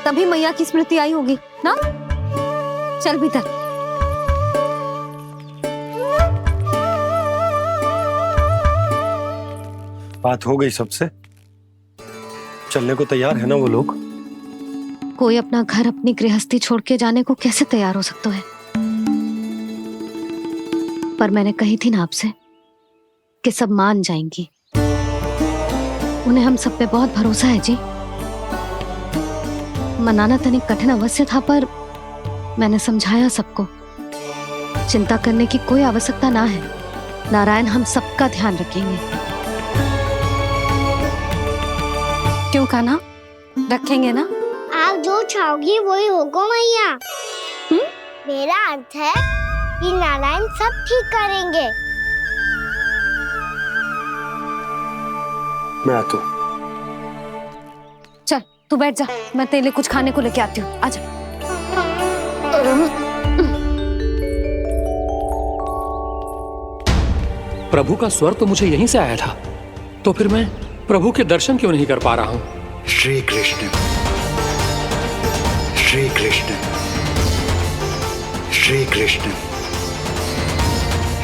तभी मैया की स्मृति आई होगी ना। चल भीतर। बात हो गई सबसे? चलने को तैयार है ना वो लोग? कोई अपना घर अपनी गृहस्थी छोड़ के जाने को कैसे तैयार हो सकता है? पर मैंने कही थी ना आपसे कि सब मान जाएंगी। उन्हें हम सब पे बहुत भरोसा है जी। मनाना तनिक कठिन अवश्य था, पर मैंने समझाया सबको। चिंता करने की कोई आवश्यकता ना है। नारायण हम सबका ध्यान रखेंगे। क्यों कान्हा, रखेंगे ना? आप जो चाहोगी वही होगा मैया। मेरा अर्थ है कि नारायण सब ठीक करेंगे। मैं आता हूँ। चल तू बैठ जा, मैं तेरे लिए कुछ खाने को लेके आती हूँ। आजा। प्रभु का स्वर तो मुझे यहीं से आया था, तो फिर मैं प्रभु के दर्शन क्यों नहीं कर पा रहा हूँ? श्री कृष्ण, श्री कृष्ण, श्री कृष्ण,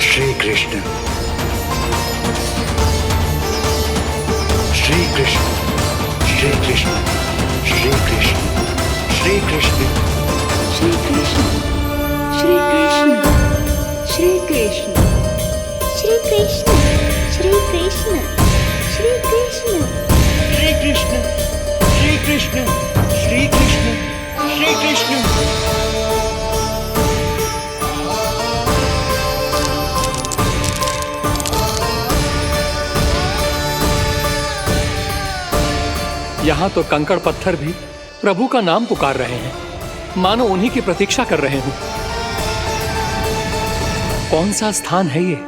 श्री कृष्ण, श्री कृष्ण, श्री कृष्ण, श्री कृष्ण, श्री कृष्ण, श्री कृष्ण, श्री कृष्ण, श्री कृष्ण, श्री कृष्ण, श्री कृष्ण, श्री कृष्ण, श्री कृष्ण, श्री कृष्ण, श्री कृष्ण, श्री कृष्ण। यहाँ तो कंकड़ पत्थर भी प्रभु का नाम पुकार रहे हैं, मानो उन्हीं की प्रतीक्षा कर रहे हूँ। कौन सा स्थान है ये?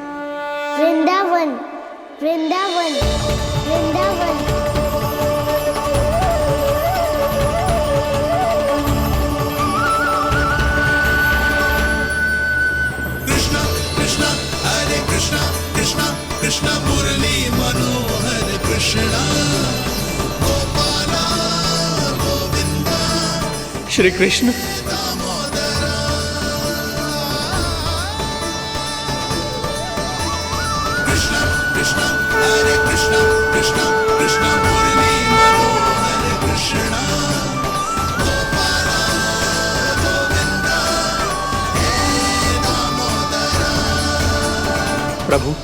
वृंदावन, वृंदावन, वृंदावन। कृष्णा कृष्णा हरे कृष्णा, कृष्णा कृष्णा मुरली मनोहर कृष्णा, गोपाला गोविंदा श्री कृष्ण। दामोदरा। कृष्णा कृष्णा हरे कृष्णा, कृष्णा कृष्णा मुरली मनोहर कृष्णा, गोपाला गोविंदा हे दामोदरा। प्रभु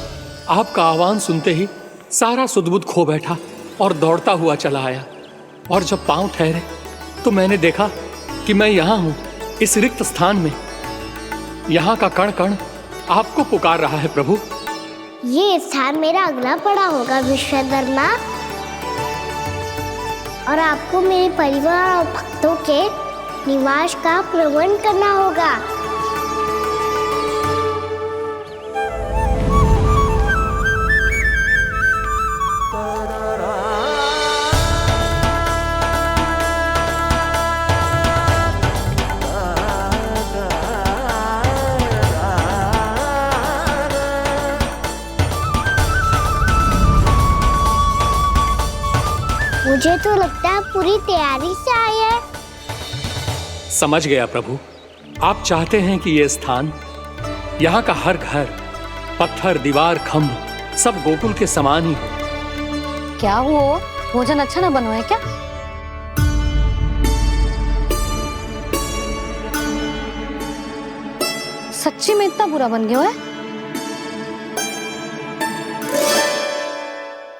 आपका आह्वान सुनते ही सारा सुध-बुध खो बैठा और दौड़ता हुआ चला आया। और जब पांव ठहरे तो मैंने देखा कि मैं यहाँ हूँ, इस रिक्त स्थान में। यहाँ का कण कण आपको पुकार रहा है प्रभु। ये स्थान मेरा अगला पड़ा होगा विश्वकर्मा, और आपको मेरे परिवार और भक्तों के निवास का प्रबंध करना होगा। मुझे तो लगता है पूरी तैयारी से आए हैं। समझ गया प्रभु, आप चाहते हैं कि ये स्थान, यहाँ का हर घर, पत्थर, दीवार, खंभ सब गोकुल के समान ही हो। क्या हुआ? भोजन अच्छा ना बनो है क्या? सच्ची में इतना बुरा बन गया है?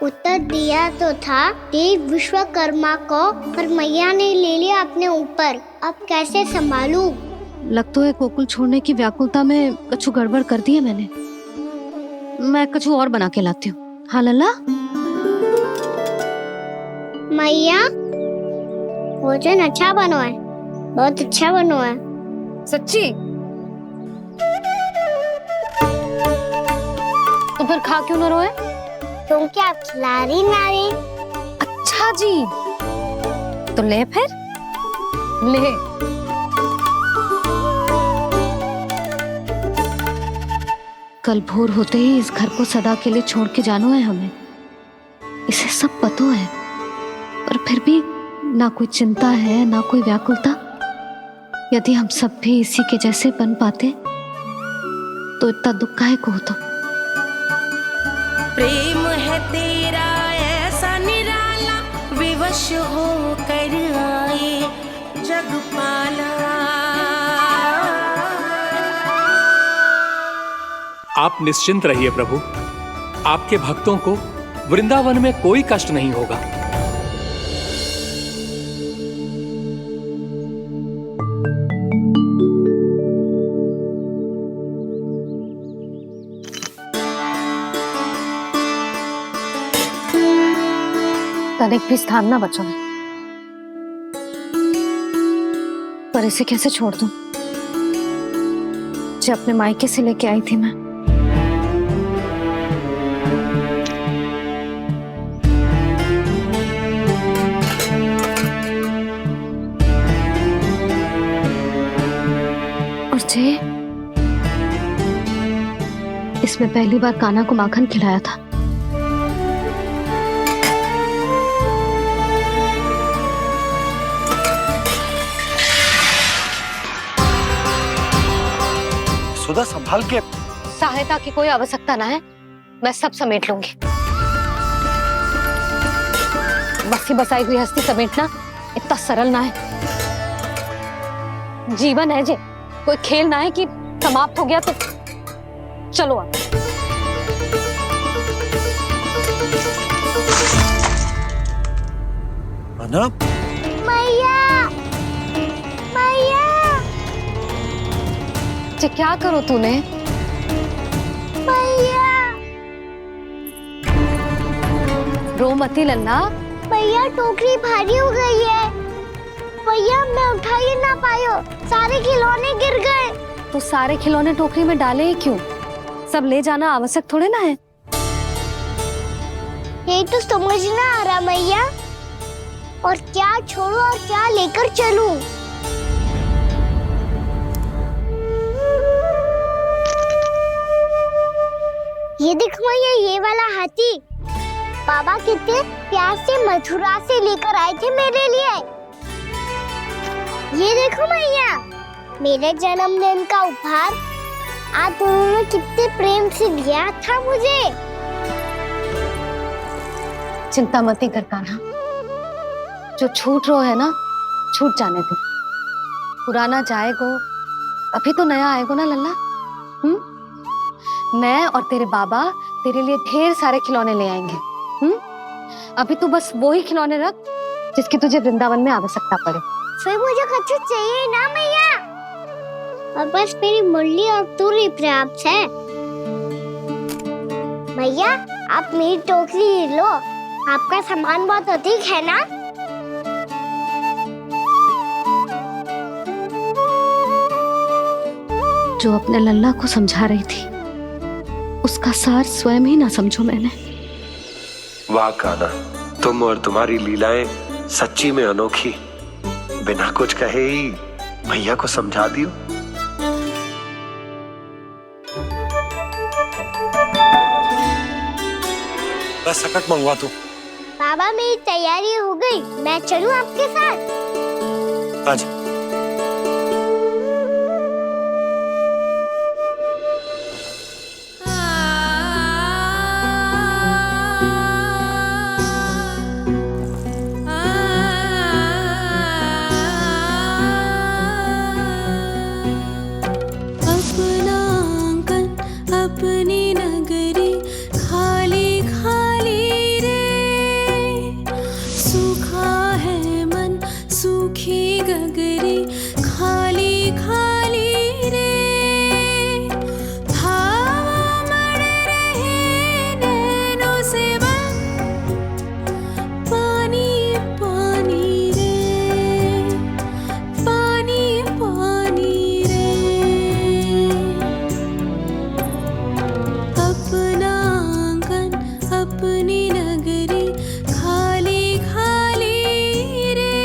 उत्तर दिया तो था देव विश्वकर्मा को, पर मैया ने ले लिया अपने ऊपर। अब कैसे संभालूं? लगता है गोकुल छोड़ने की व्याकुलता में कछु गड़बड़ कर दी है मैंने। मैं कछु और बना के लाती हूँ। हाँ लल्ला? मैया, भोजन अच्छा बनो है, बहुत अच्छा बनो है। सच्ची? तो फिर खा क्यों न रोए? क्योंकि आप खिला रही नारी। अच्छा जी, तो ले फिर ले। कल भोर होते ही इस घर को सदा के लिए छोड़ के जाना है हमें। इसे सब पता है, पर फिर भी ना कोई चिंता है, ना कोई व्याकुलता। यदि हम सब भी इसी के जैसे बन पाते तो इतना दुख काहे को होता। प्रेम है तेरा ऐसा निराला, विवश हो कर आए जगपाला। आप निश्चिंत रहिए प्रभु, आपके भक्तों को वृंदावन में कोई कष्ट नहीं होगा। तनिक भी स्थान ना बचो है, पर इसे कैसे छोड़ दूं जो अपने मायके से लेके आई थी मैं। और जे इसमें पहली बार कान्हा को माखन खिलाया था। सुधा संभाल के। सहायता की कोई आवश्यकता ना है, मैं सब समेट लूंगी। बसी बसाई गृहस्थी समेटना इतना सरल ना है। जीवन है जे, कोई खेल ना है कि समाप्त हो गया तो चलो आप। अना? मैया, मैया, जे क्या करो तूने? मैया, रो मती लल्ला। मैया टोकरी भारी हो गई है। भैया मैं उठा ही ना पायो, सारे खिलौने गिर गए। तो सारे खिलौने टोकरी में डाले ही क्यों? सब ले जाना आवश्यक थोड़े ना है। यही तो समझ ना आ रहा मैया, और क्या छोड़ू और क्या लेकर चलूं? ये देखो मैया, ये वाला हाथी बाबा कितने प्यार से मथुरा से लेकर आए थे मेरे लिए। ये देखो मैया, मेरे जन्मदिन का उपहार आज उन्होंने कितने प्रेम से दिया था मुझे। चिंता मती कर कान्हा, जो छूट रो है ना छूट जाने दे। पुराना जाएगो, अभी तो नया आएगो ना लल्ला। मैं और तेरे बाबा तेरे लिए ढेर सारे खिलौने ले आएंगे। अभी तू बस वो ही खिलौने रख जिसकी तुझे वृंदावन में आवश्यकता पड़े। फिर मुझे कुछ चाहिए ना मैया, और बस मेरी मुरली और तूरी पर्याप्त है। मैया आप मेरी टोकरी लो, आपका सामान बहुत अधिक है ना। जो अपने लल्ला को समझा रही थी उसका सार स्वयं ही ना समझो मैंने। वाह कान्हा, तुम और तुम्हारी लीलाएं सच्ची में अनोखी। बिना कुछ कहे ही भैया को समझा दियो। बस सकट मंगवा दो। बाबा मेरी तैयारी हो गई, मैं चलूं आपके साथ? आज अपनी नगरी खाली खाली रे, सूखा है मन सूखी गगरी खाली खाली रे, भाव मर रहे नैनों से बन पानी पानी रे, पानी पानी रे। अपना आंगन अपनी नगरी खाली खाली रे।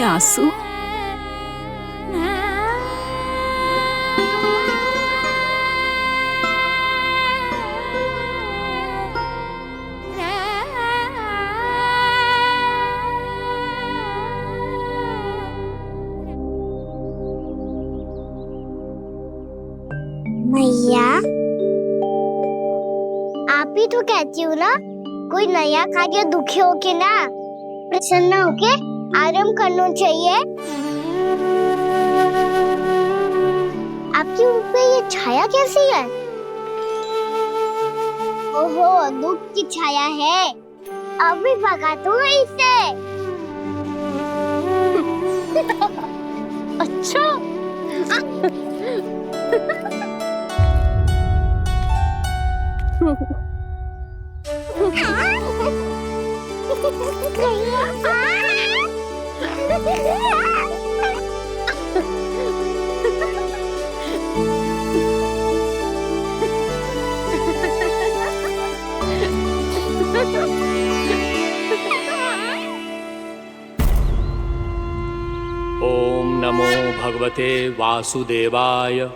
आंसू। मैया, आप ही तो कहती हो ना, कोई नया कार्य दुखी होके ना प्रसन्न होके आराम करना चाहिए। आपकी मुख पे ये छाया कैसी है? ओहो, दुख की छाया है। अभी भगा दूं इसे। अच्छा। ओम नमो भगवते वासुदेवाय।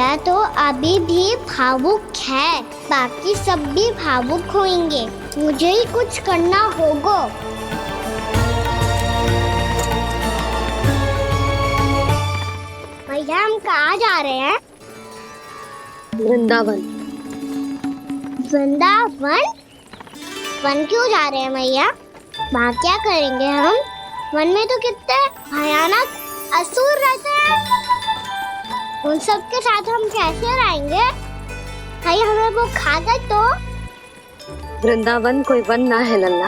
भैया तो अभी भी भावुक है, बाकी सब भी भावुक होंगे। मुझे ही कुछ करना होगा। भैया हम कहाँ जा रहे हैं? वृंदावन। वृंदावन? वन क्यों जा रहे हैं भैया? वहाँ क्या करेंगे हम? वन में तो कितने भयानक असुर रहते हैं। उन सब के साथ हम कैसे रहेंगे? कहीं हमें वो खा गए तो? वृंदावन कोई वन ना है लल्ला,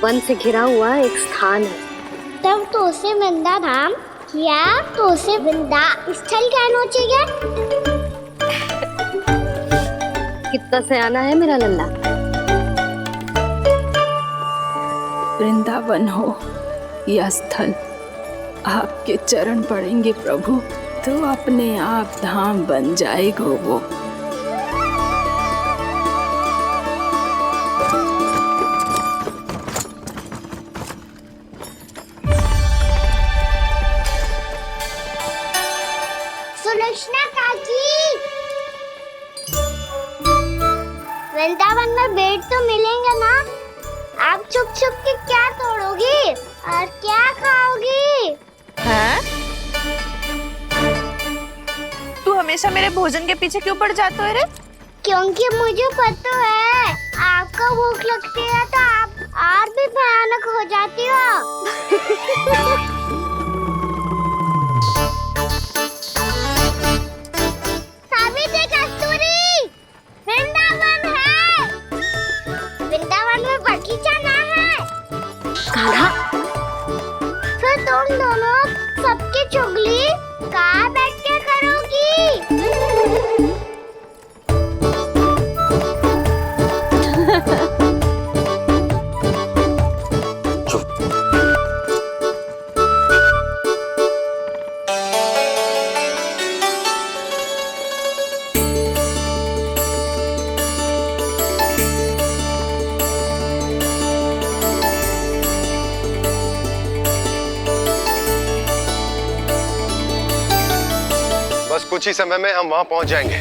वन से घिरा हुआ एक स्थान है। तब तो उसे वृंदा धाम या तो उसे वृंदा स्थल कहना चाहिए। कितना सयाना है मेरा लल्ला। वृंदावन हो या स्थल, आपके चरण पड़ेंगे प्रभु तो अपने आप धाम बन जाएगा वो। सुलक्षणा काकी, वृंदावन में बेट तो मिलेंगे ना? आप छुप छुप के क्या तोड़ोगी और क्या खाओगी? हाँ? तू हमेशा मेरे भोजन के पीछे क्यों पड़ जाता है रे? क्योंकि मुझे पता है आपको भूख लगती है तो आप और भी भयानक हो जाती हो। सावित्री, कस्तूरी, वृंदावन है। वृंदावन में बगीचा ना है। कान्हा, फिर तुम दोनों सबकी चुगली कहाँ बैठ के करोगी? बस कुछ ही समय में हम वहां पहुंच जाएंगे।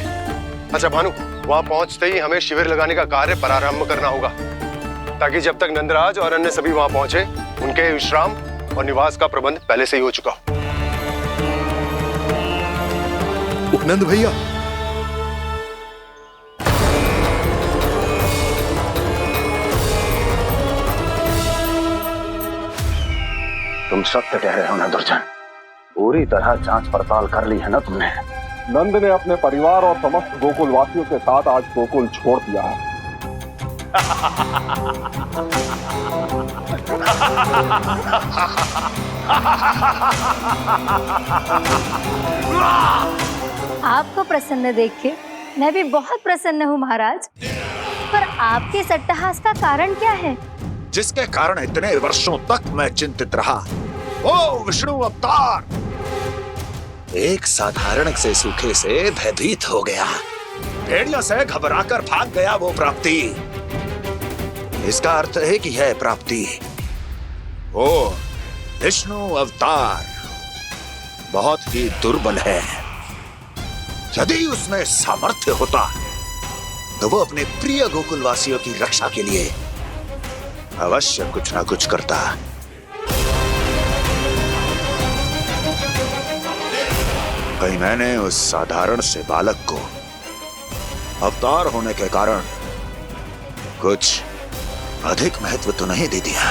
अच्छा भानु, वहां पहुंचते ही हमें शिविर लगाने का कार्य प्रारंभ करना होगा, ताकि जब तक नंदराज और अन्य सभी वहां पहुंचे उनके विश्राम और निवास का प्रबंध पहले से ही हो चुका हो। उपनंद भैया, तुम सत्य कह रहे हो ना दुर्जन, पूरी तरह जांच पड़ताल कर ली है ना तुमने? नंद ने अपने परिवार और समस्त गोकुल वासियों के साथ आज गोकुल छोड़ दिया है। आपको प्रसन्न देख के मैं भी बहुत प्रसन्न हूँ महाराज, पर आपके इस अट्टहास का कारण क्या है? जिसके कारण इतने वर्षों तक मैं चिंतित रहा, ओ विष्णु अवतार एक साधारण से सूखे से भयभीत हो गया, भेड़ियों से घबराकर भाग गया वो प्राप्ति। इसका अर्थ है कि यह प्राप्ति वो विष्णु अवतार बहुत ही दुर्बल है। यदि उसमें सामर्थ्य होता तो वो अपने प्रिय गोकुलवासियों की रक्षा के लिए अवश्य कुछ ना कुछ करता। कहीं मैंने उस साधारण से बालक को अवतार होने के कारण कुछ अधिक महत्व तो नहीं दे दिया।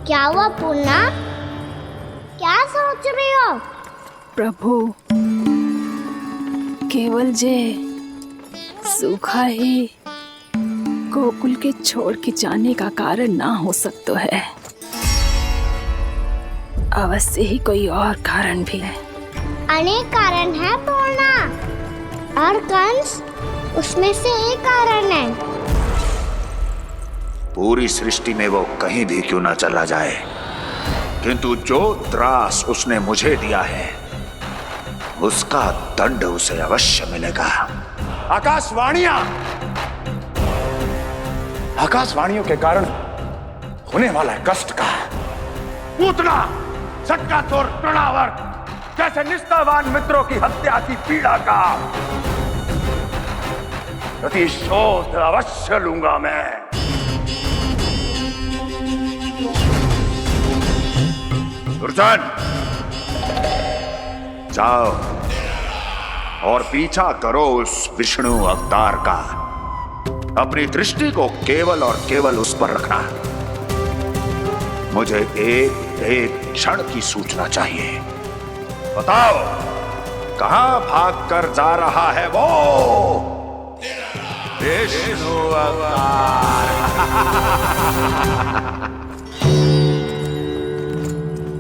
क्या हुआ पूर्णा? क्या सोच रही हो? प्रभु, केवल जे सूखा ही गोकुल के छोड़ के जाने का कारण ना हो सकता है, अवश्य ही कोई और कारण भी है। अनेक कारण है पूर्णा, और कंस उसमें से एक कारण है। पूरी सृष्टि में वो कहीं भी क्यों ना चला जाए, किंतु जो त्रास उसने मुझे दिया है उसका दंड उसे अवश्य मिलेगा। आकाशवाणियों के कारण होने वाला है कष्ट का, पूतना सटका चोर तृणावर जैसे निष्ठावान मित्रों की हत्या की पीड़ा का प्रतिशोध अवश्य लूंगा मैं। दुर्जन, जाओ और पीछा करो उस विष्णु अवतार का। अपनी दृष्टि को केवल और केवल उस पर रखना। मुझे एक एक क्षण की सूचना चाहिए। बताओ, कहां भागकर जा रहा है वो विष्णु अवतार?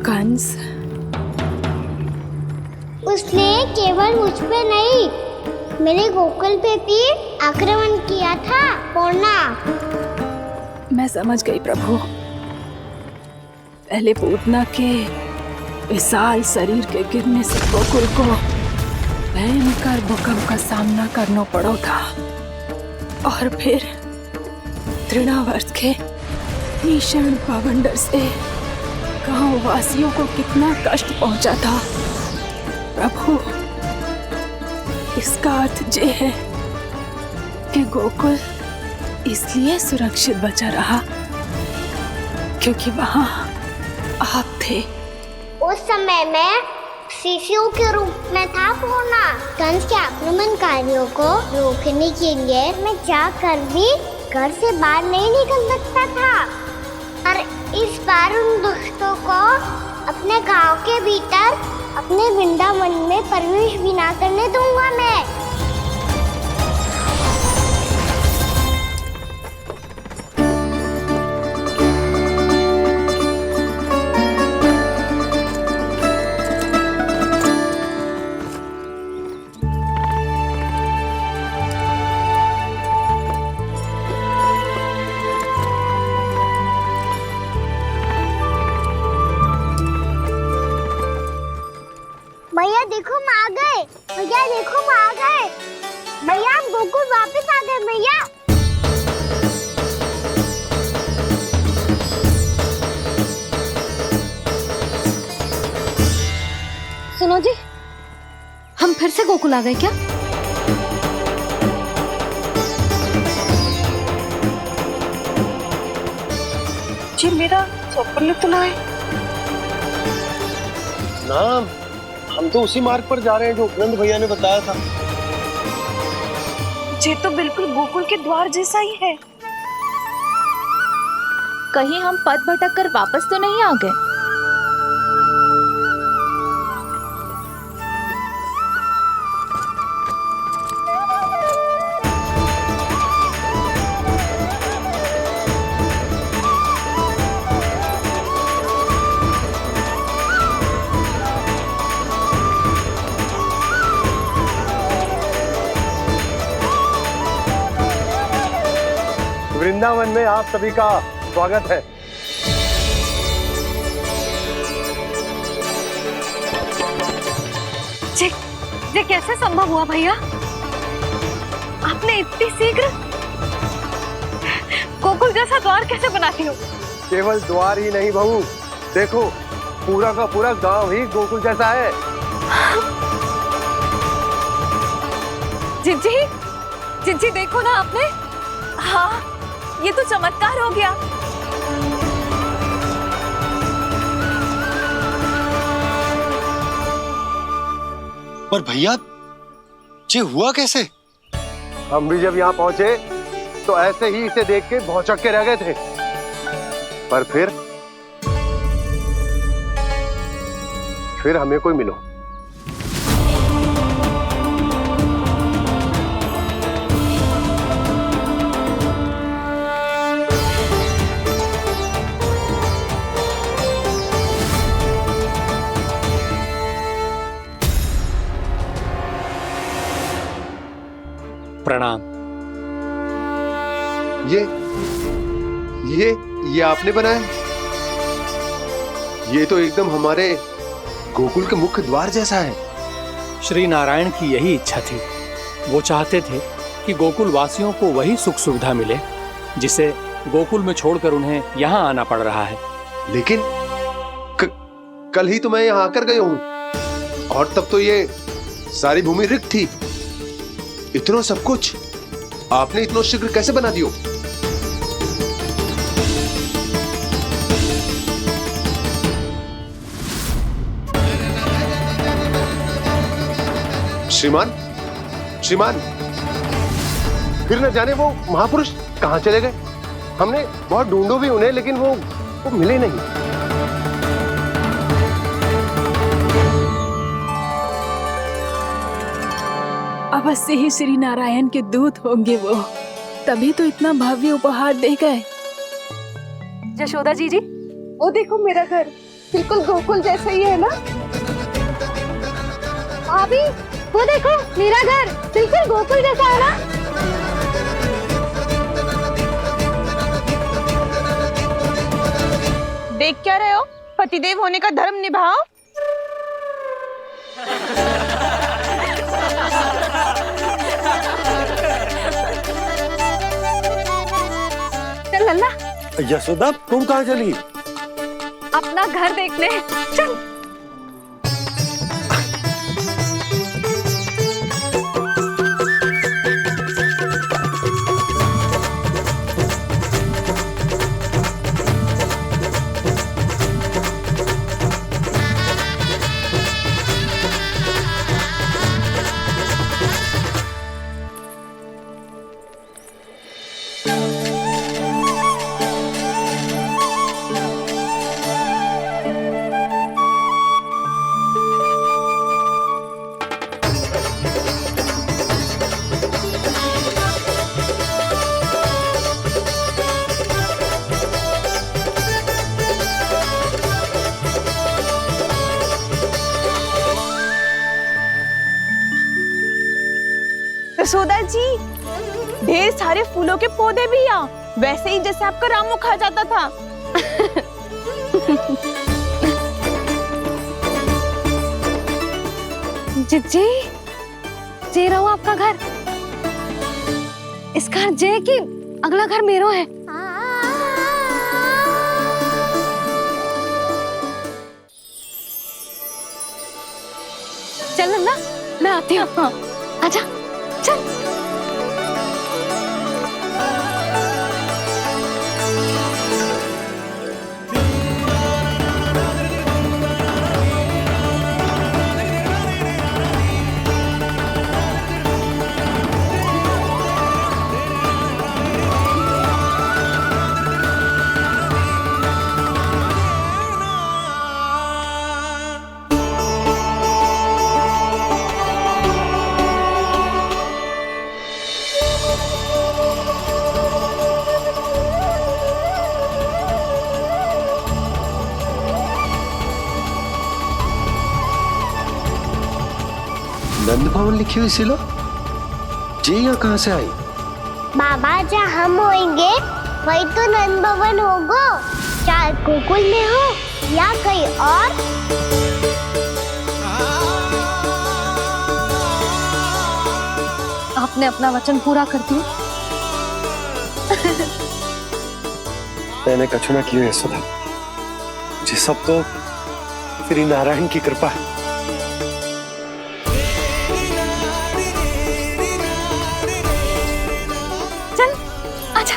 कंस, उसने केवल मुझ पे नहीं, मेरे गोकुल पे भी आक्रमण किया था पूर्णा। मैं समझ गई प्रभु। पहले पूतना के विशाल शरीर के गिरने से गोकुल को भयंकर भूकंप का सामना करना पड़ा था, और फिर तृणावर्त के भीषण पावंडर से गांव वासियों को कितना कष्ट पहुंचा था। प्रभु, इसका अर्थ ये है कि गोकुल इसलिए सुरक्षित बचा रहा क्योंकि वहां आप थे। उस समय मैं शिशु के रूप में था पूर्णा। कंस के आक्रमणकारियों को रोकने के लिए मैं जाकर भी घर से बाहर नहीं निकल सकता था, और इस बार उन दुष्टों को अपने गांव के भीतर, अपने वृंदावन में प्रवेश भी ना करने दूंगा मैं। भैया देखो हम आ गए, भैया देखो हम आ गए, भैया हम गोकुल वापस आ गए भैया। सुनो जी, हम फिर से गोकुल आ गए क्या? जी मेरा चप्पल तो ना है। नाम, हम तो उसी मार्ग पर जा रहे हैं जो उपनंद भैया ने बताया था। ये तो बिल्कुल गोकुल के द्वार जैसा ही है। कहीं हम पथ भटक कर वापस तो नहीं आ गए? वृंदावन में आप सभी का स्वागत है। ये कैसे संभव हुआ भैया? आपने इतनी शीघ्र गोकुल जैसा द्वार कैसे बना दिया? केवल द्वार ही नहीं बहू, देखो पूरा का पूरा गांव ही गोकुल जैसा है। जिज्जी देखो ना आपने। हाँ, ये तो चमत्कार हो गया। पर भैया, ये हुआ कैसे? हम भी जब यहाँ पहुंचे तो ऐसे ही इसे देख के भौचक के रह गए थे, पर फिर हमें कोई मिलो। प्रणाम। ये आपने बनाया? ये तो एकदम हमारे गोकुल के मुख्य द्वार जैसा है। श्री नारायण की यही इच्छा थी। वो चाहते थे कि गोकुल वासियों को वही सुख सुविधा मिले जिसे गोकुल में छोड़कर उन्हें यहाँ आना पड़ रहा है। लेकिन कल ही तो मैं यहाँ आकर गया हूँ और तब तो ये सारी भूमि रिक्त थी। इतना सब कुछ आपने इतना शीघ्र कैसे बना दियो? श्रीमान, श्रीमान, फिर न जाने वो महापुरुष कहाँ चले गए। हमने बहुत ढूंढो भी उन्हें, लेकिन वो मिले नहीं। अवश्य ही श्री नारायण के दूत होंगे वो, तभी तो इतना भव्य उपहार दे गए। यशोदा जी, वो देखो मेरा घर बिल्कुल गोकुल जैसा ही है ना। भाभी, वो देखो मेरा घर बिल्कुल गोकुल जैसा है ना। देख क्या रहे हो? पतिदेव होने का धर्म निभाओ। चल लल्ला, यशोदा तुम कहाँ चली? अपना घर देखने चल। यशोदा जी, ढेर सारे फूलों के पौधे भी यहाँ, वैसे ही जैसे आपका रामू खा जाता था। जिज्जी, जे रहो आपका घर। इस घर जे की अगला घर मेरो है। चल नन्ना, मैं आती हूँ। आजा, चल। नंद भवन लिखी हुई सिलो जी यहाँ कहाँ से आई? बाबा, जहाँ हम होंगे वही तो नंद भवन होगा। चाहे गोकुल में हो या कहीं और। आपने अपना वचन पूरा कर दिया। मैंने कछु ना किया यशोदा जी, सब तो श्री नारायण की कृपा है। चल, आजा।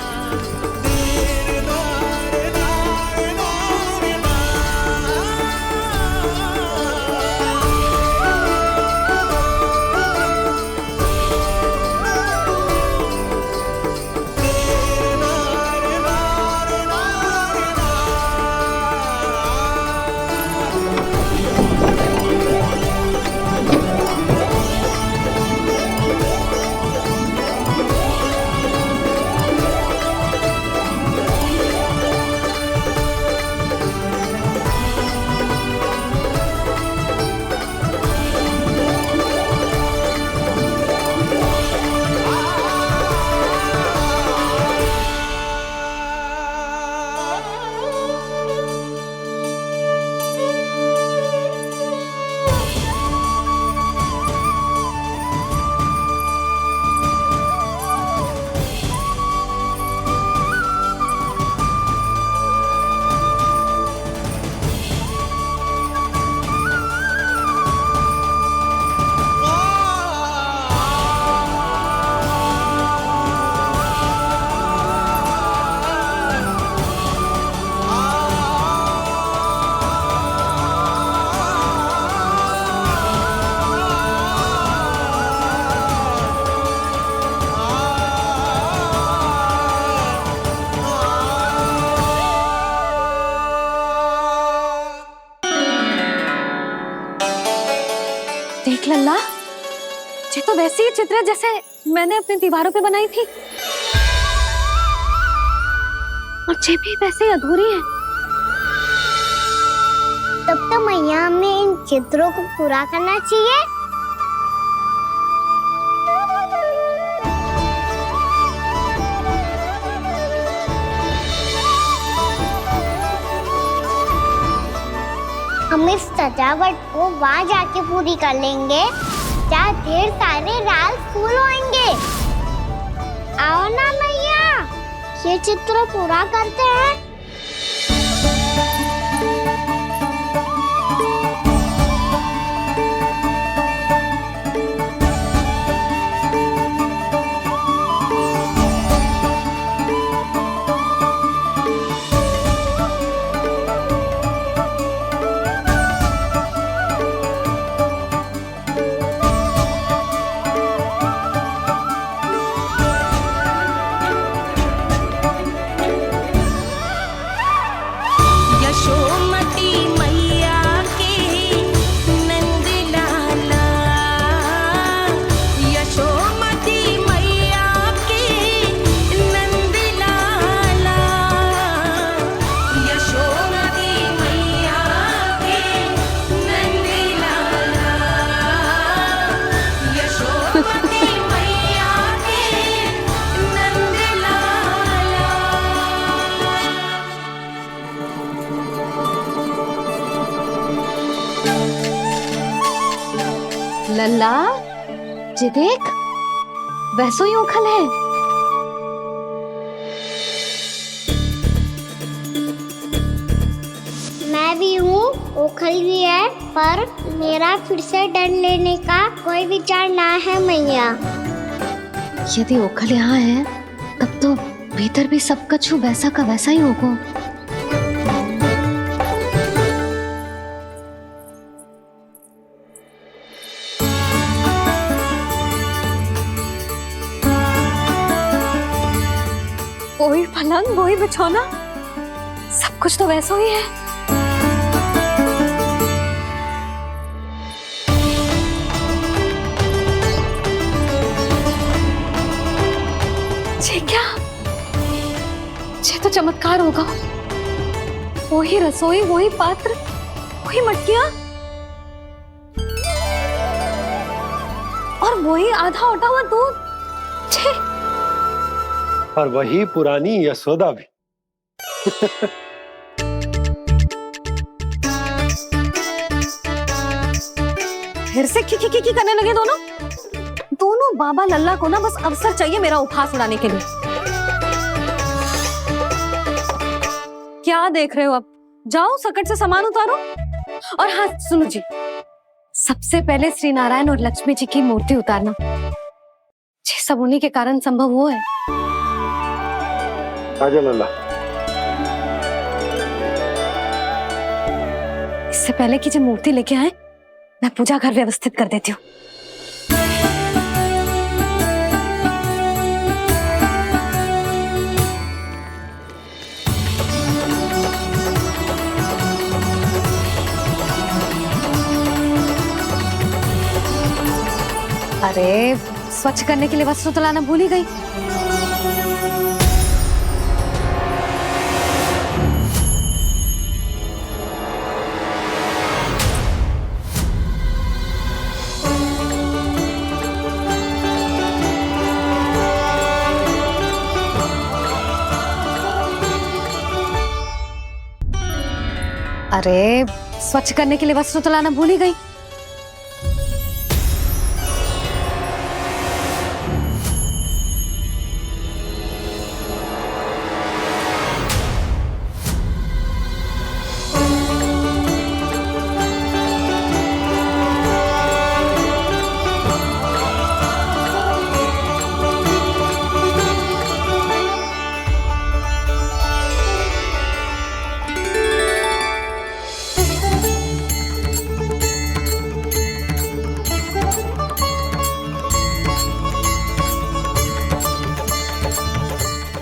देख लल्ला, ये तो वैसी ही चित्र है जैसे मैंने अपने दीवारों पे बनाई थी, और ये भी वैसे ही अधूरी है। तब तो मैया हमें इन चित्रों को पूरा करना चाहिए। हम इस सजावट को वहाँ जाके पूरी कर लेंगे जहाँ ढेर सारे लाल फूल होंगे। आओ ना मैया, ये चित्र पूरा करते हैं। यशोमती मैया के नंद लाला, यशोमती मैया के नंद लाला, यशोमती मैया के नंद लाला, यशोमती मैया के नंद लाला। लल्ला, ये देख, वैसो ही उखल है। मैं भी हूँ, ओखल भी है, पर मेरा फिर से डर लेने का कोई विचार ना है मैया। यदि ओखल यहाँ है, तब तो भीतर भी सब कछु वैसा का वैसा ही होगा। वही पलंग, वही बिछौना, सब कुछ तो वैसा ही है। ये क्या? ये तो चमत्कार होगा। वही रसोई, वही पात्र, वही मटकियां, और वही आधा उटा हुआ दूध। छे! और वही पुरानी यशोदा भी। फिर से खी करने लगे दोनों। दोनों बाबा लल्ला को ना बस अवसर चाहिए मेरा उपहास उड़ाने के लिए। क्या देख रहे हो? अब जाओ, सकट से सामान उतारो। और हाँ सुनो जी, सबसे पहले श्री नारायण और लक्ष्मी जी की मूर्ति उतारना। ये सब उन्हीं के कारण संभव हुआ है। आजा लल्ला। इससे पहले कि जो मूर्ति लेके आए, मैं पूजा घर व्यवस्थित कर देती हूँ। अरे, स्वच्छ करने के लिए वस्त्र तो लाना भूल ही गई। अरे, स्वच्छ करने के लिए वस्त्र तो लाना भूल ही गई।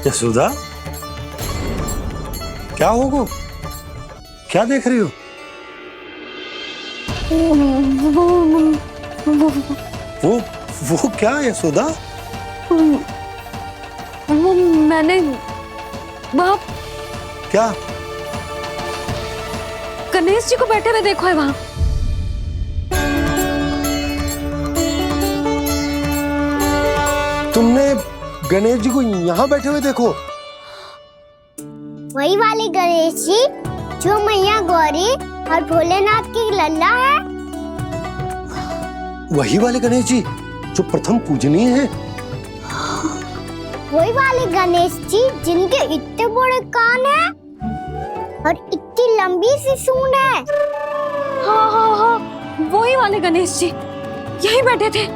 यशोदा, क्या होगा? क्या देख रही हो? वो क्या यशोदा? वो मैंने वहाँ क्या? गणेश जी को बैठे हुए देखो है वहाँ। तुमने गणेश जी को यहाँ बैठे हुए देखो? वही वाले गणेश जी जो मैया गौरी और भोलेनाथ की लल्ला है। वही वाले गणेश जी जो प्रथम पूजनीय हैं? वही वाले गणेश जी जिनके इतने बड़े कान हैं और इतनी लंबी सी सूंड है। हाँ, वही वाले गणेश जी यही बैठे थे।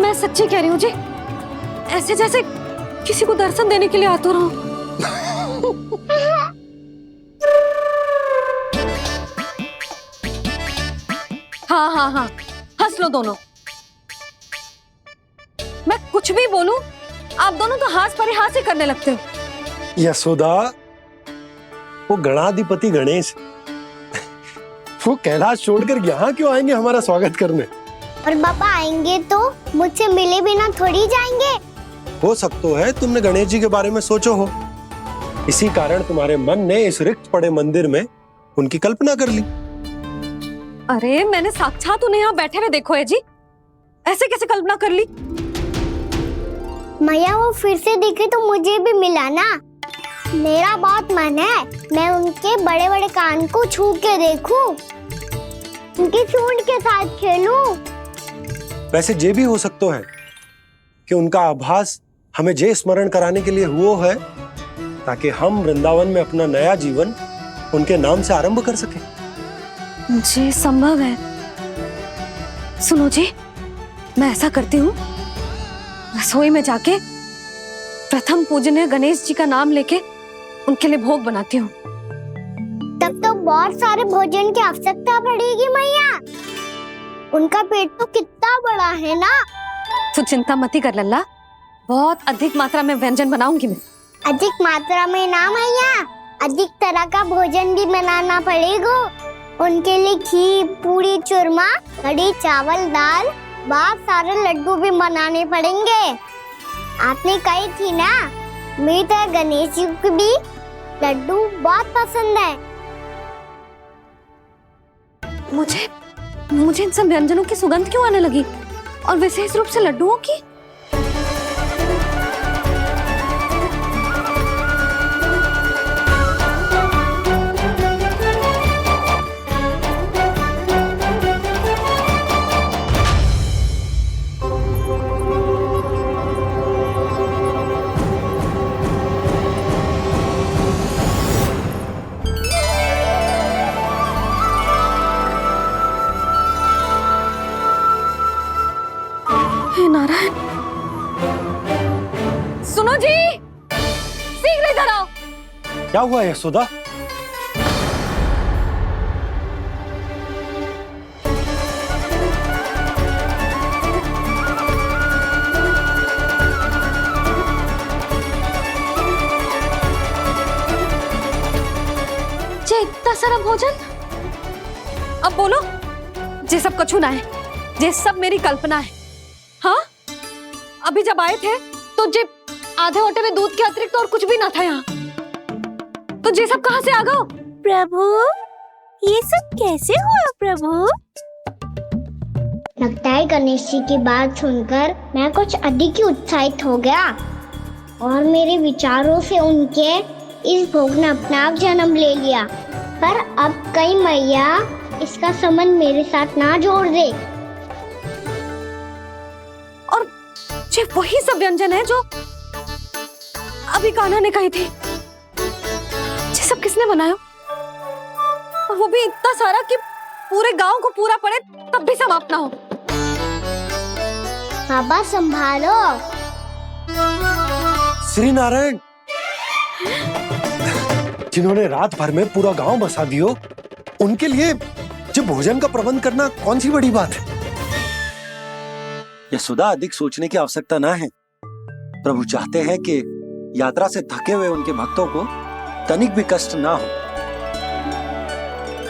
मैं सच्ची कह रही हूँ जी, ऐसे जैसे किसी को दर्शन देने के लिए आतुर हूँ। हाँ, हंस लो दोनों। मैं कुछ भी बोलूं, आप दोनों तो हाथ परिहास ही करने लगते हो। यशोदा, वो गणाधिपति गणेश वो कैलाश छोड़कर यहाँ क्यों आएंगे हमारा स्वागत करने? और पापा आएंगे तो मुझसे मिले बिना थोड़ी जाएंगे। हो सकता है तुमने गणेश जी के बारे में सोचो हो, इसी कारण तुम्हारे मन ने इस रिक्त पड़े मंदिर में उनकी कल्पना कर ली। अरे मैंने साक्षात उन्हें यहाँ बैठे हुए देखो है जी, ऐसे कैसे कल्पना कर ली? मैया वो फिर से दिखे तो मुझे भी मिला ना। मेरा बहुत मन है मैं उनके बड़े बड़े कान को छू के देखूं, उनकी सूंड के साथ खेलूं। वैसे ये भी हो सकता है कि उनका आभास हमें जे स्मरण कराने के लिए हुआ है ताकि हम वृंदावन में अपना नया जीवन उनके नाम से आरंभ कर सके। जी संभव है। सुनो जी, मैं ऐसा करती हूँ, रसोई में जाके प्रथम पूजनीय गणेश जी का नाम लेके उनके लिए भोग बनाती हूँ। तब तो बहुत सारे भोजन की आवश्यकता पड़ेगी मैया। उनका पेट तो कितना बड़ा है ना। तू चिंता मत ही कर लल्ला, बहुत अधिक मात्रा में व्यंजन बनाऊंगी मैं। अधिक मात्रा में ना मैया, अधिक तरह का भोजन भी बनाना पड़ेगा। उनके लिए खीर, पूरी, चूरमा, कढ़ी, चावल, दाल, बहुत सारे लड्डू भी बनाने पड़ेंगे। आपने कही थी ना, मेरी तरह गणेश जी को भी लड्डू बहुत पसंद है। मुझे इन सब व्यंजनों की सुगंध क्यों आने लगी, और विशेष रूप से लड्डुओं की? नारायण, सुनो जी, शीघ्र इधर आओ। क्या हुआ यशोदा? जे इतना सारा भोजन, अब बोलो, जे सब कछु ना है, जे सब मेरी कल्पना है। हाँ, अभी जब आए थे तो जे आधे ओटे में दूध के अतिरिक्त और कुछ भी ना था यहाँ, तो जे सब कहाँ से आ गए? प्रभु, ये सब कैसे हुआ प्रभु? लगता है गणेश जी की बात सुनकर मैं कुछ अधिक ही उत्साहित हो गया और मेरे विचारों से उनके इस भोग ने अपना आप जन्म ले लिया। पर अब कई मैया इसका संबंध मेरे साथ ना जोड़ दे। ये वही सब व्यंजन है जो अभी कान्हा ने कही थी। ये सब किसने बनाया? और वो भी इतना सारा कि पूरे गांव को पूरा पड़े तब भी समाप्त ना हो। बाबा संभालो। श्री नारायण, जिन्होंने रात भर में पूरा गांव बसा दियो, उनके लिए जो भोजन का प्रबंध करना कौन सी बड़ी बात है? यशोदा, अधिक सोचने की आवश्यकता ना है। प्रभु चाहते हैं कि यात्रा से थके हुए उनके भक्तों को तनिक भी कष्ट ना हो।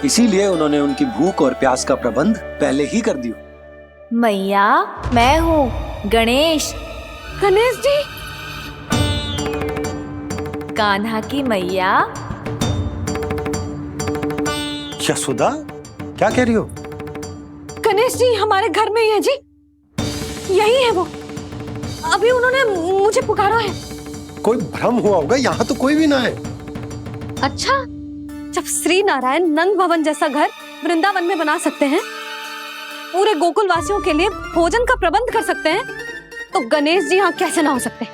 इसीलिए उन्होंने उनकी भूख और प्यास का प्रबंध पहले ही कर दिया। मैया, मैं हूँ गणेश। गणेश जी, कान्हा की मैया। यशोदा, क्या कह रही हो? गणेश जी हमारे घर में ही है जी, यही है वो। अभी उन्होंने मुझे पुकारा है। कोई भ्रम हुआ होगा, यहाँ तो कोई भी ना है। अच्छा, जब श्री नारायण नंद भवन जैसा घर वृंदावन में बना सकते हैं, पूरे गोकुल वासियों के लिए भोजन का प्रबंध कर सकते हैं, तो गणेश जी यहाँ कैसे ना हो सकते?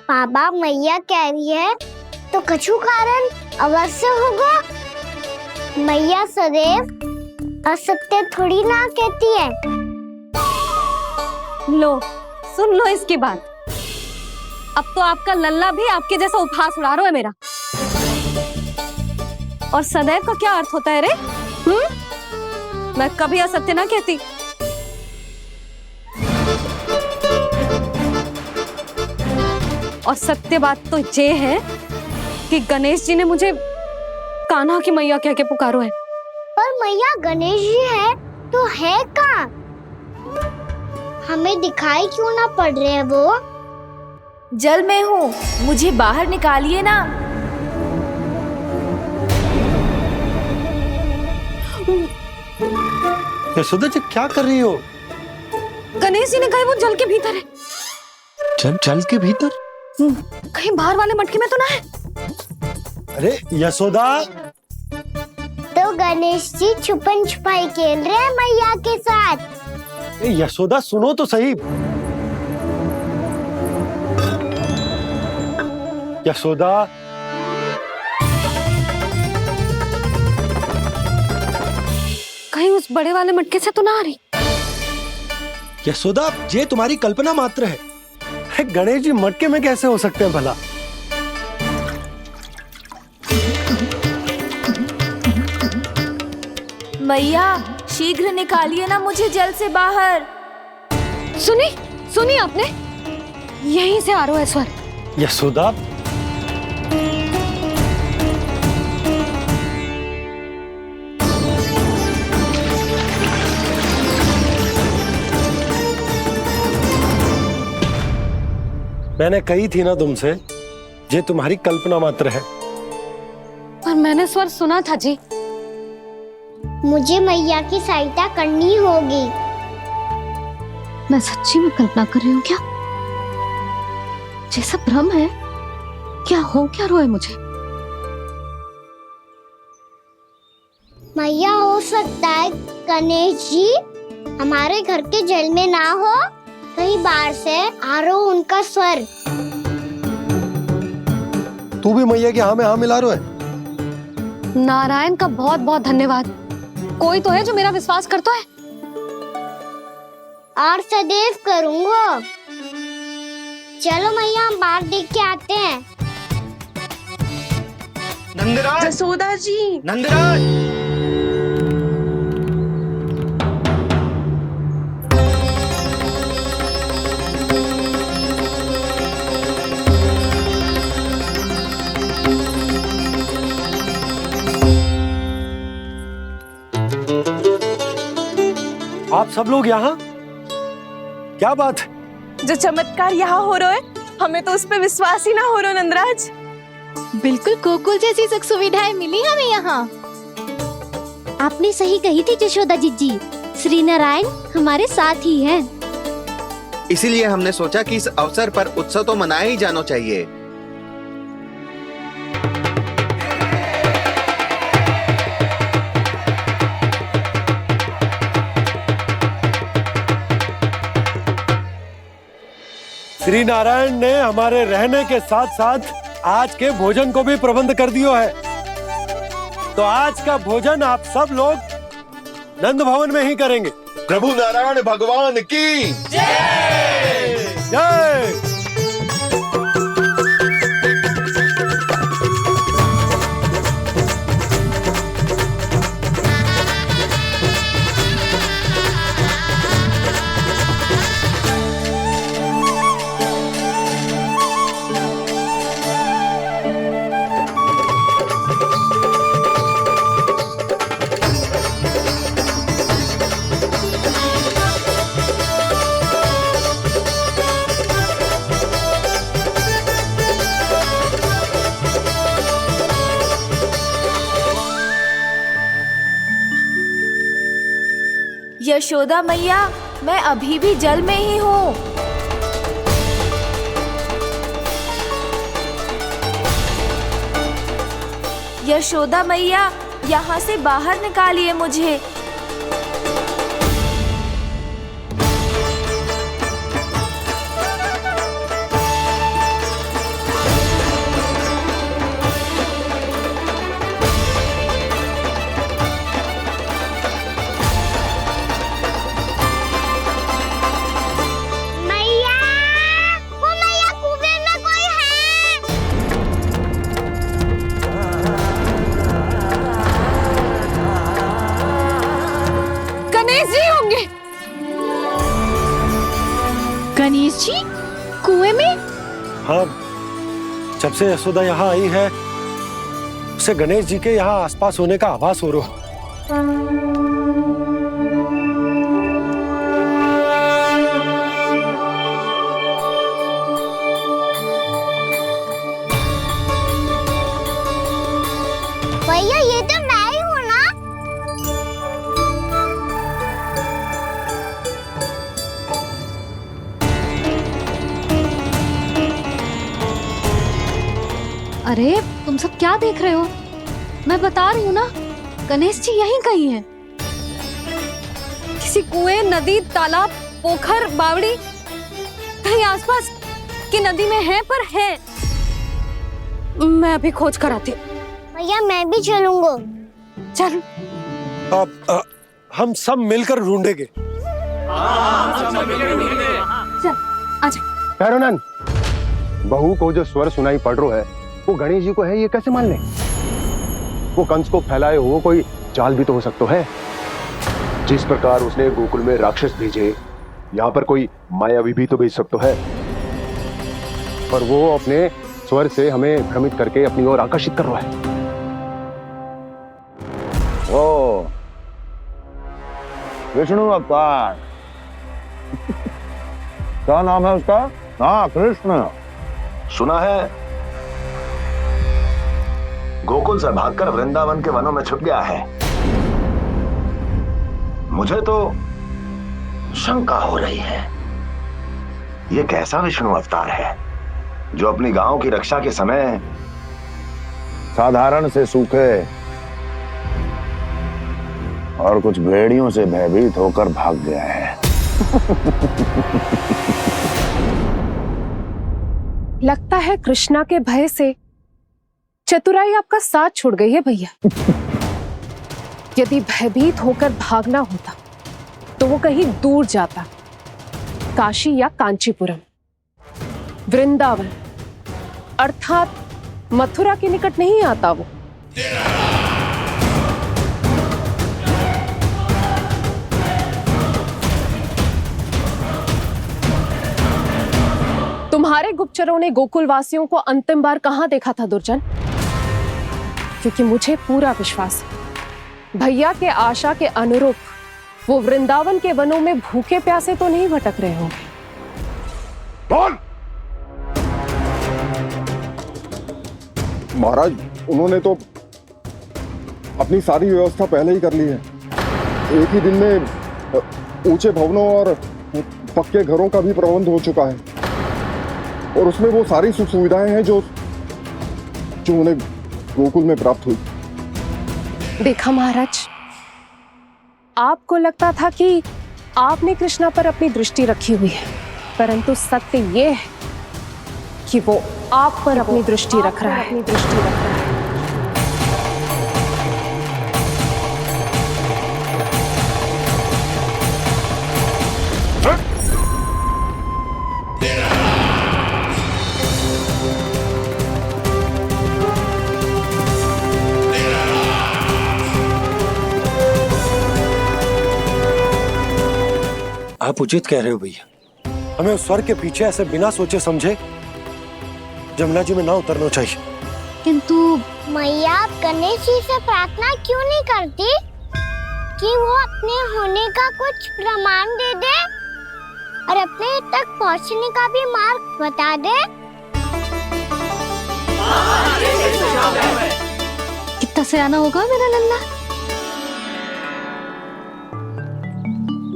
बाबा, मैया कह रही है तो कछु कारण अवश्य होगा। मैया सदैव असत्य थोड़ी ना कहती है। लो, सुन लो इसकी बात। अब तो आपका लल्ला भी आपके जैसा उपहास उड़ा रहा है मेरा। और सदैव का क्या अर्थ होता है रे? मैं कभी असत्य ना कहती। और सत्य बात तो ये है कि गणेश जी ने मुझे कान्हा की मैया कह के पुकारो है। पर मैया गणेश जी है तो है कहाँ? हमें दिखाई क्यों ना पड़ रहे हैं वो? जल में हूँ, मुझे बाहर निकालिए ना। यशोदा जी, क्या कर रही हो? गणेश जी ने कहा वो जल के भीतर है। जल के भीतर? कहीं बाहर वाले मटके में तो ना है? अरे यशोदा! तो गणेश जी छुपन छुपाई खेल रहे हैं मैया के साथ। यशोदा, सुनो तो सही। यशोदा, कहीं उस बड़े वाले मटके से तो ना आ रही? यशोदा, ये तुम्हारी कल्पना मात्र है। गणेश जी मटके में कैसे हो सकते हैं भला? मैया, शीघ्र निकालिए ना मुझे जल से बाहर। सुनी आपने? यहीं से आ रहा है स्वर। यशोदा, मैंने कही थी ना तुमसे, ये तुम्हारी कल्पना मात्र है। पर मैंने स्वर सुना था जी। मुझे मैया की सहायता करनी होगी। मैं सच्ची में कल्पना कर रही हूँ क्या? ये सब भ्रम है क्या? हो क्या रहा है मुझे? मैया, हो सकता है गणेश जी हमारे घर के जल में ना हो, कहीं बाहर से आ रहा हो उनका स्वर। तू भी मैया के हाँ में हाँ मिला रहा है। नारायण का बहुत बहुत धन्यवाद। कोई तो है जो मेरा विश्वास करता है। और सदैव करूंगा। चलो मैया, हम बाहर देख के आते हैं। नंदराज, जसोदा जी, नंदराज। आप सब लोग यहाँ? क्या बात है? जो चमत्कार यहाँ हो रहा है, हमें तो उस पे विश्वास ही ना हो रहा नंदराज। बिल्कुल गोकुल जैसी सुख सुविधाएं मिली हमें यहाँ। आपने सही कही थी जशोदा जीजी, श्री नारायण हमारे साथ ही हैं। इसीलिए हमने सोचा कि इस अवसर पर उत्सव तो मनाया ही जाना चाहिए। श्री नारायण ने हमारे रहने के साथ साथ आज के भोजन को भी प्रबंध कर दियो है। तो आज का भोजन आप सब लोग नंद भवन में ही करेंगे। प्रभु नारायण भगवान की जय जय। यशोदा मैया, मैं अभी भी जल में ही हूँ। यशोदा मैया, यहाँ से बाहर निकालिए मुझे। मैया, वो मैया कुएं में कोई है। गणेश जी होंगे। गणेश जी कुएं में? हाँ, जब से यशोदा यहाँ आई है उसे गणेश जी के यहाँ आसपास होने का आभास हो रहा है। भैया ये तो मैं ही हूँ ना। अरे तुम सब क्या देख रहे हो? मैं बता रही हूँ ना, गणेश जी यहीं कहीं हैं। किसी कुएं, नदी, तालाब, पोखर, बावड़ी कहीं आसपास की नदी में है, पर है। मैं अभी खोज कर आती हूँ। भैया मैं भी चलूंगा। चल। अब हम सब मिलकर ढूंढेंगे। चल आजा। भैरवनंद, बहू को जो स्वर सुनाई पड़ रहा है वो गणेश जी को है, ये कैसे मान ले? वो कंस को फैलाए हुए कोई जाल भी तो हो सकता है। जिस प्रकार उसने गोकुल में राक्षस भेजे, यहाँ पर कोई मायावी भी तो भेज सकता है। और वो अपने स्वर से हमें भ्रमित करके अपनी ओर आकर्षित कर रहा है। ओ विष्णु अवतार। क्या नाम है उसका? हाँ, कृष्ण। सुना है गोकुल से भागकर वृंदावन के वनों में छुप गया है। मुझे तो शंका हो रही है, ये कैसा विष्णु अवतार है जो अपनी गांव की रक्षा के समय साधारण से सूखे और कुछ भेड़ियों से भयभीत होकर भाग गया है। लगता है कृष्णा के भय से चतुराई आपका साथ छोड़ गई है भैया। यदि भयभीत होकर भागना होता तो वो कहीं दूर जाता, काशी या कांचीपुरम, वृंदावन अर्थात मथुरा के निकट नहीं आता वो। तुम्हारे गुप्तचरों ने गोकुल वासियों को अंतिम बार कहां देखा था दुर्जन? क्योंकि मुझे पूरा विश्वास है भैया के आशा के अनुरूप वो वृंदावन के वनों में भूखे प्यासे तो नहीं भटक रहे होंगे। बोल। महाराज, उन्होंने तो अपनी सारी व्यवस्था पहले ही कर ली है। एक ही दिन में ऊंचे भवनों और पक्के घरों का भी प्रबंध हो चुका है, और उसमें वो सारी सुख सुविधाएं हैं जो उन्हें गोकुल में प्राप्त हुई। देखा महाराज, आपको लगता था कि आपने कृष्णा पर अपनी दृष्टि रखी हुई है, परंतु सत्य ये है कि वो आप पर अपनी दृष्टि रख रहा है। आप उचित कह रहे हो भैया, हमें उस स्वर के पीछे ऐसे बिना सोचे समझे जमुना जी में ना उतरना चाहिए। किंतु मैया, आप गणेश जी से प्रार्थना क्यों नहीं करती कि वो अपने होने का कुछ प्रमाण दे दे और अपने तक पहुंचने का भी मार्ग बता दे? कितना सयाना होगा मेरा लल्ला।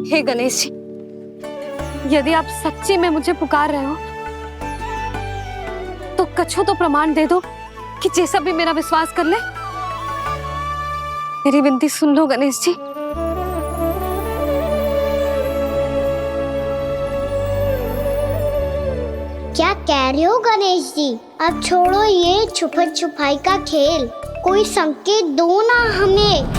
हे गणेश जी, यदि आप सच्ची में मुझे पुकार रहे हो तो कछु तो प्रमाण दे दो कि जैसा भी मेरा विश्वास कर ले। मेरी विनती सुन लो गणेश जी। क्या कह रहे हो गणेश जी? अब छोड़ो ये छुपन छुपाई का खेल, कोई संकेत दो ना हमें।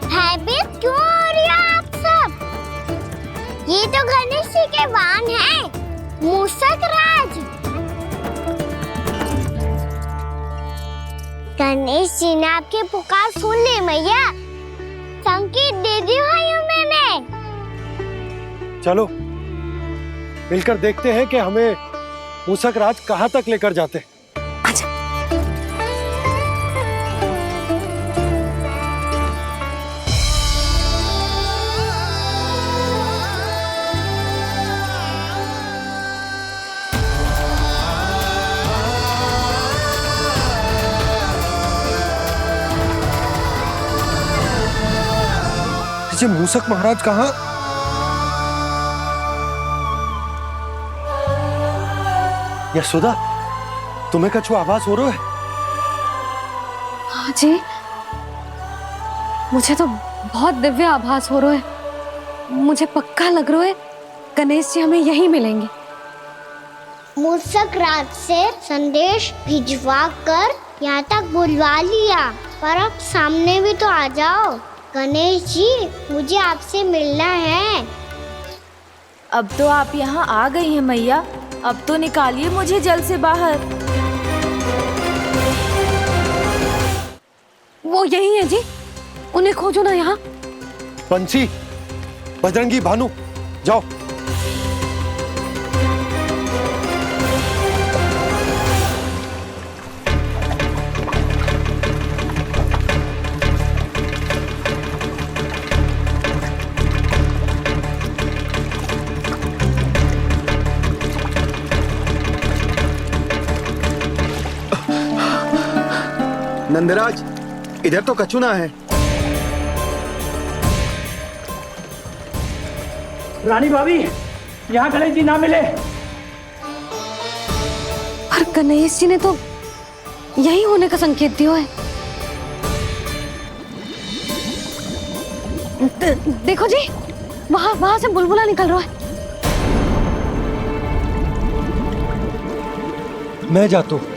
भयभीत क्यों हो रही हो आप सब? ये तो गणेश जी के वाहन हैं, मूषक राज। गणेश जी ने आपकी पुकार सुन ली मैया, संकेत दे दी भाइयों मैंने। चलो मिलकर देखते हैं कि हमें मूषक राज कहाँ तक लेकर जाते हैं। ये मूषक महाराज कहाँ? यशोदा, तुम्हें कछु आभास हो रहा है? हाँ जी, मुझे तो बहुत दिव्य आभास हो रहा है। मुझे पक्का लग रहा है गणेश जी हमें यहीं मिलेंगे। मूषक राज से संदेश भिजवा कर यहाँ तक बुलवा लिया, पर अब सामने भी तो आ जाओ। गणेश जी, मुझे आपसे मिलना है। अब तो आप यहाँ आ गई हैं मैया, अब तो निकालिए मुझे जल से बाहर। वो यही है जी, उन्हें खोजो ना यहाँ। बंसी, बजरंगी, भानु, जाओ। नंदराज, इधर तो कछु ना है। रानी भाभी, यहाँ गणेश जी ना मिले। पर गणेश जी ने तो यही होने का संकेत दिया है। देखो जी, वहां से बुलबुला निकल रहा है। मैं जाता हूँ।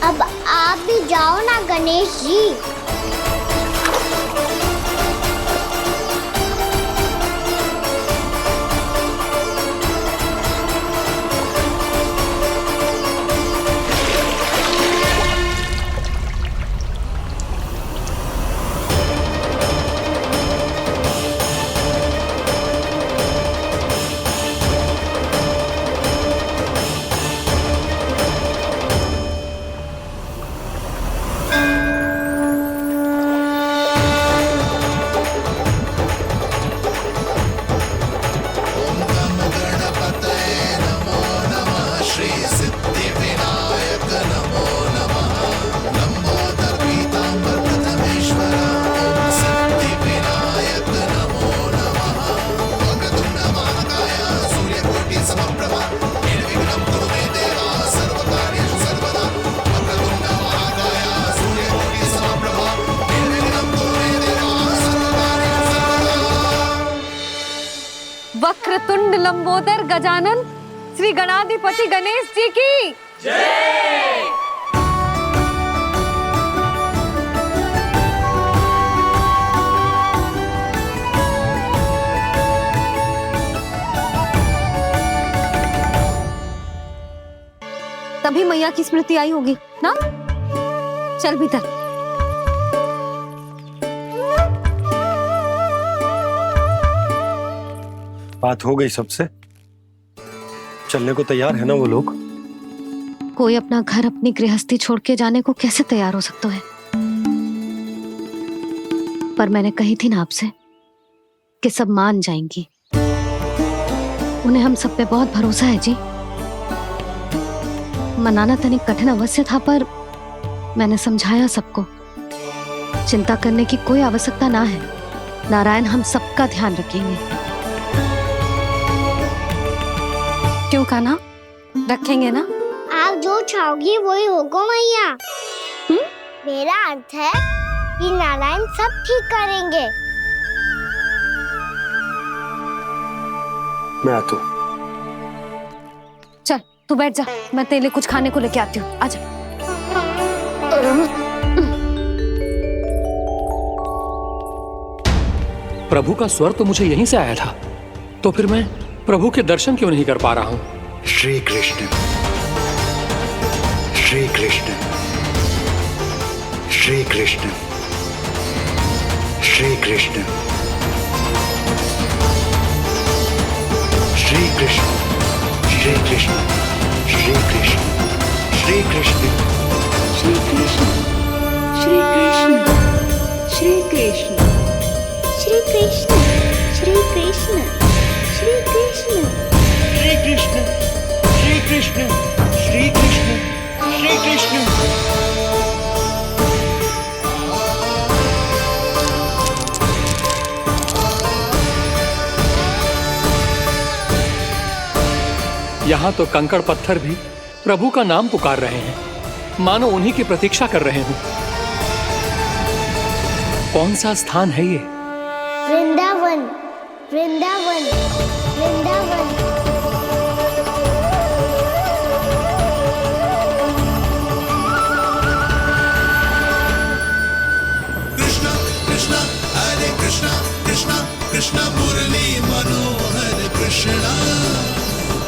अब आप भी जाओ ना गणेश जी। वक्रतुंड लंबोदर गजानन श्री गणाधिपति गणेश जी की जय। तभी मैया की स्मृति आई होगी ना। चल भीतर। बात हो गई सबसे? चलने को तैयार है ना वो लोग? कोई अपना घर अपनी गृहस्थी छोड़ के जाने को कैसे तैयार हो सकता है? पर मैंने कही थी ना आपसे कि सब मान जाएंगी। उन्हें हम सब पे बहुत भरोसा है जी। मनाना तनिक कठिन अवश्य था, पर मैंने समझाया सबको। चिंता करने की कोई आवश्यकता ना है। नारायण हम सबका ध्यान रखेंगे। क्यों कान्हा, रखेंगे ना? आप जो चाहोगी वही होगा मैया। मेरा अर्थ है कि नारायण सब ठीक करेंगे। मैं आता हूँ। चल तू बैठ जा, मैं तेरे लिए कुछ खाने को लेके आती हूँ। आजा। प्रभु का स्वर तो मुझे यहीं से आया था, तो फिर मैं प्रभु के दर्शन क्यों नहीं कर पा रहा हूँ? श्री कृष्ण, श्री कृष्ण, श्री कृष्ण, श्री कृष्ण, श्री कृष्ण, श्री कृष्ण, श्री कृष्ण, श्री कृष्ण, श्री कृष्ण, श्री कृष्ण, श्री कृष्ण, श्री कृष्ण, श्री कृष्ण, श्री कृष्ण, श्री कृष्ण, श्री कृष्ण, श्री कृष्ण, श्री कृष्ण। यहाँ तो कंकड़ पत्थर भी प्रभु का नाम पुकार रहे हैं, मानो उन्हीं की प्रतीक्षा कर रहे हूँ। कौन सा स्थान है ये? वृंदावन, वृंदावन, वृंदावन। कृष्णा कृष्णा हरे कृष्णा कृष्णा कृष्णा मुरली मनोहर कृष्णा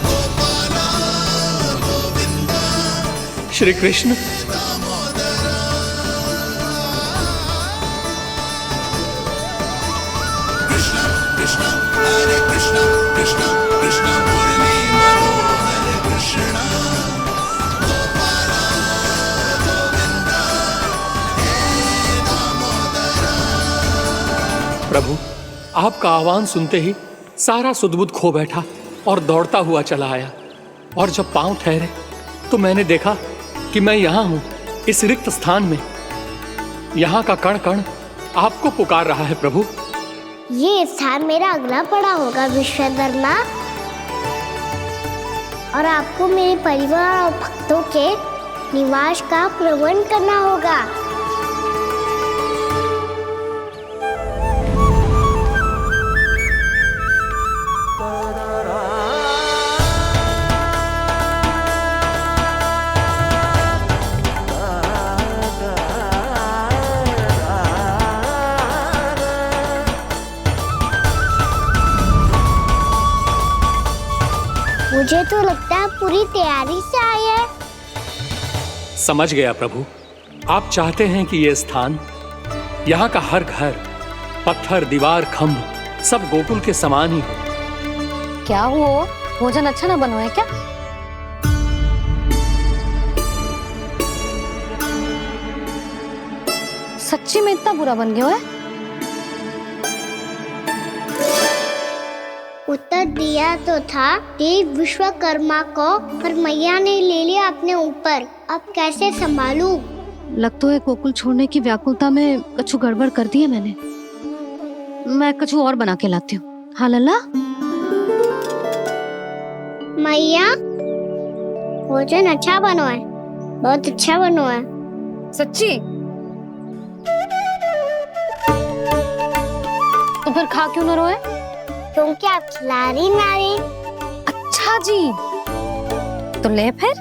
गोपाला गोविंदा श्री कृष्ण। कृष्णा कृष्णा हरे कृष्णा कृष्णा कृष्णा मुरली मनोहर कृष्णा गोपाला गोविंदा हे दामोदरा। प्रभु, आपका आह्वान सुनते ही सारा सुध-बुध खो बैठा और दौड़ता हुआ चला आया। और जब पांव ठहरे तो मैंने देखा कि मैं यहाँ हूँ, इस रिक्त स्थान में। यहाँ का कण कण आपको पुकार रहा है प्रभु। ये स्थान मेरा अगला पड़ा होगा विश्वकर्मा, और आपको मेरे परिवार और भक्तों के निवास का प्रबंध करना होगा। मुझे तो लगता है पूरी तैयारी से आए हैं। समझ गया प्रभु, आप चाहते हैं कि ये स्थान, यहाँ का हर घर, पत्थर, दीवार, खम्भ सब गोकुल के समान ही हो। क्या हुआ? भोजन अच्छा ना बनो है क्या? सच्ची में इतना बुरा बन गया है? उत्तर दिया तो था देव विश्वकर्मा को, पर मैया ने ले लिया अपने ऊपर। अब कैसे संभालूं? लग तो है गोकुल छोड़ने की व्याकुलता में कछु गड़बड़ कर दी है मैंने। मैं कछु और बना के लाती हूँ। हाँ लल्ला? मैया, भोजन अच्छा बनो है, बहुत अच्छा बनो है। सच्ची? तो फिर खा क्यों न रोए? क्योंकि आप खिला रही नारी। अच्छा जी, तो ले फिर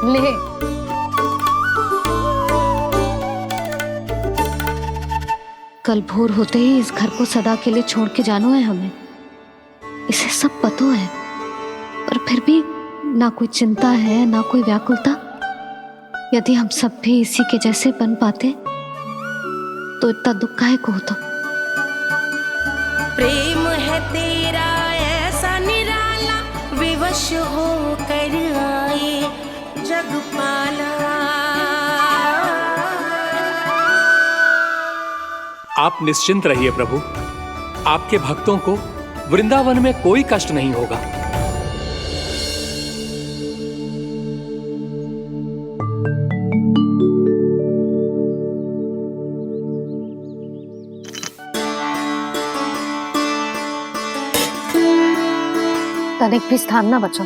ले। कल भोर होते ही इस घर को सदा के लिए छोड़ के जाना है हमें। इसे सब पता है, पर फिर भी ना कोई चिंता है ना कोई व्याकुलता। यदि हम सब भी इसी के जैसे बन पाते तो इतना दुख काहे को होता। प्रेम है तेरा खुश हो कर आए जगपाला। आप निश्चिंत रहिए प्रभु, आपके भक्तों को वृंदावन में कोई कष्ट नहीं होगा। तनिक भी स्थान ना बचो,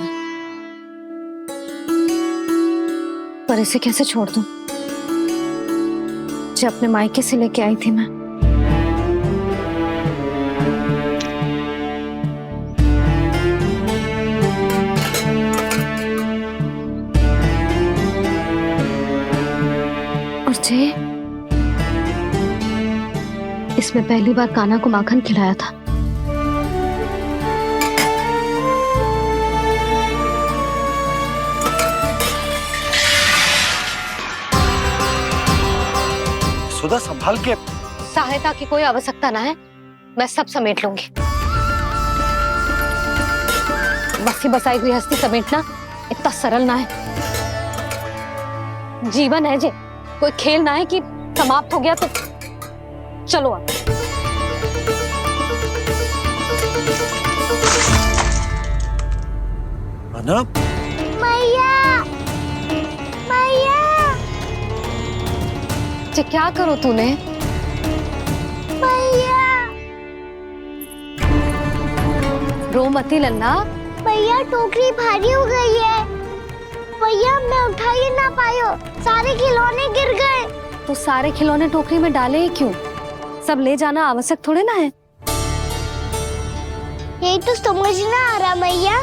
पर इसे कैसे छोड़ दूं? जो अपने मायके से लेके आई थी मैं। और जे इसमें पहली बार कान्हा को माखन खिलाया था। सुधा संभाल के। सहायता की कोई आवश्यकता ना है, मैं सब समेट लूंगी। बसी बसाई गृहस्थी समेटना इतना सरल ना है। जीवन है जे, कोई खेल ना है कि समाप्त हो गया तो चलो अब। अना मैया, मैया। जे क्या करो तूने? मैया, रो मती लल्ला। भैया टोकरी भारी हो गई है। भैया मैं उठा ही ना पायो, सारे खिलौने गिर गए। तो सारे खिलौने टोकरी में डाले ही क्यों? सब ले जाना आवश्यक थोड़े ना है। यही तो समझ ना आ रहा मैया,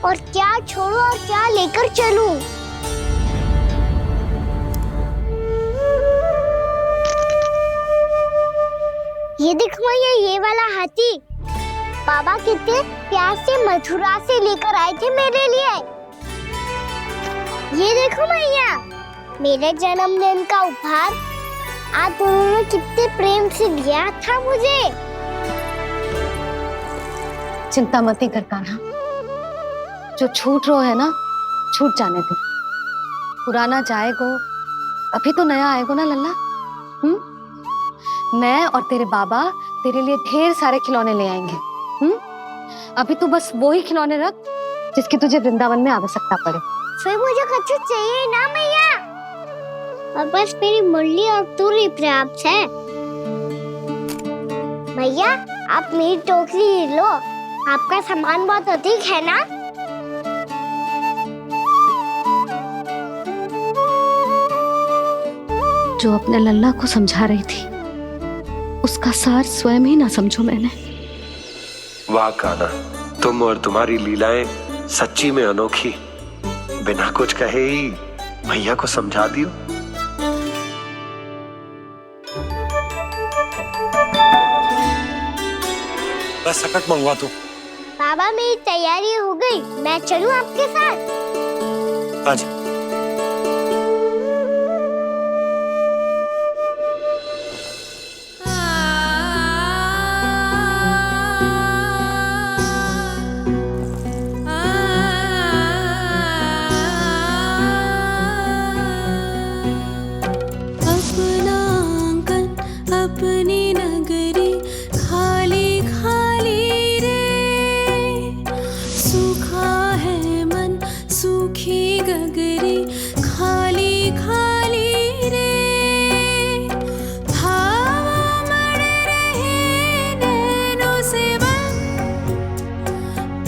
और क्या छोड़ो और क्या लेकर चलूं? ये देखो मैया, ये वाला हाथी बाबा कितने प्यार से मथुरा से लेकर आए थे मेरे लिए। ये देखो मैया, मेरे जन्मदिन का उपहार आज उन्होंने कितने प्रेम से दिया था मुझे। चिंता मती कर कान्हा, जो छूट रो है ना, छूट जाने दे। पुराना जाएगो, अभी तो नया आएगो ना लल्ला। मैं और तेरे बाबा तेरे लिए ढेर सारे खिलौने ले आएंगे। अभी तू बस वो ही खिलौने रख जिसकी तुझे वृंदावन में आवश्यकता पड़े। फिर मुझे कुछ चाहिए ना मैया, और बस मेरी मुरली और तुरी पर्याप्त है। भैया आप मेरी टोकरी लो, आपका सामान बहुत अधिक है ना। जो अपने लल्ला को समझा रही थी, उसका सार स्वयं ही ना समझो मैंने। वाह कान्हा, तुम और तुम्हारी लीलाएं सच्ची में अनोखी। बिना कुछ कहे ही भैया को समझा दियो। बस सकट मंगवा दो। बाबा मेरी तैयारी हो गई, मैं चलूं आपके साथ? आजा। अपना आंगन अपनी नगरी खाली खाली रे, सूखा है मन सूखी गगरी खाली खाली रे, भाव मर रहे नैनों से बन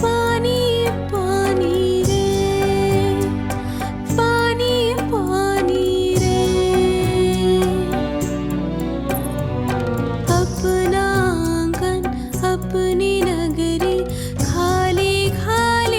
पानी पानी रे, पानी पानी रे। अपना आंगन अपनी नगरी खाली खाली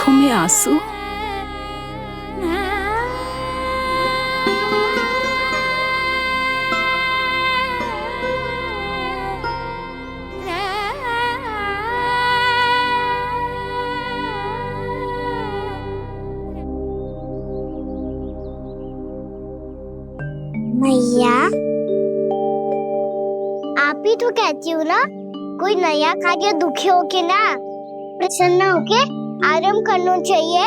आंखों में आंसू। मैया, आप ही तो कहती हो ना, कोई नया कार्य दुखी होके ना प्रसन्न होके आराम करना चाहिए।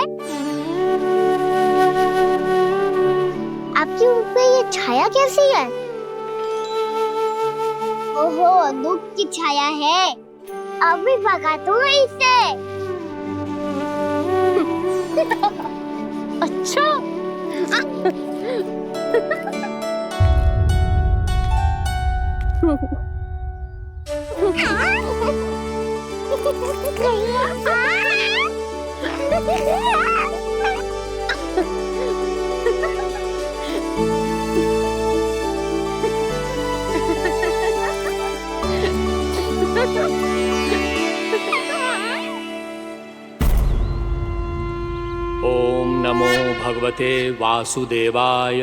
आपकी मुख पे ये छाया कैसी है? ओहो, दुख की छाया है। अभी भगा दो इसे। अच्छा। ओम नमो भगवते वासुदेवाय।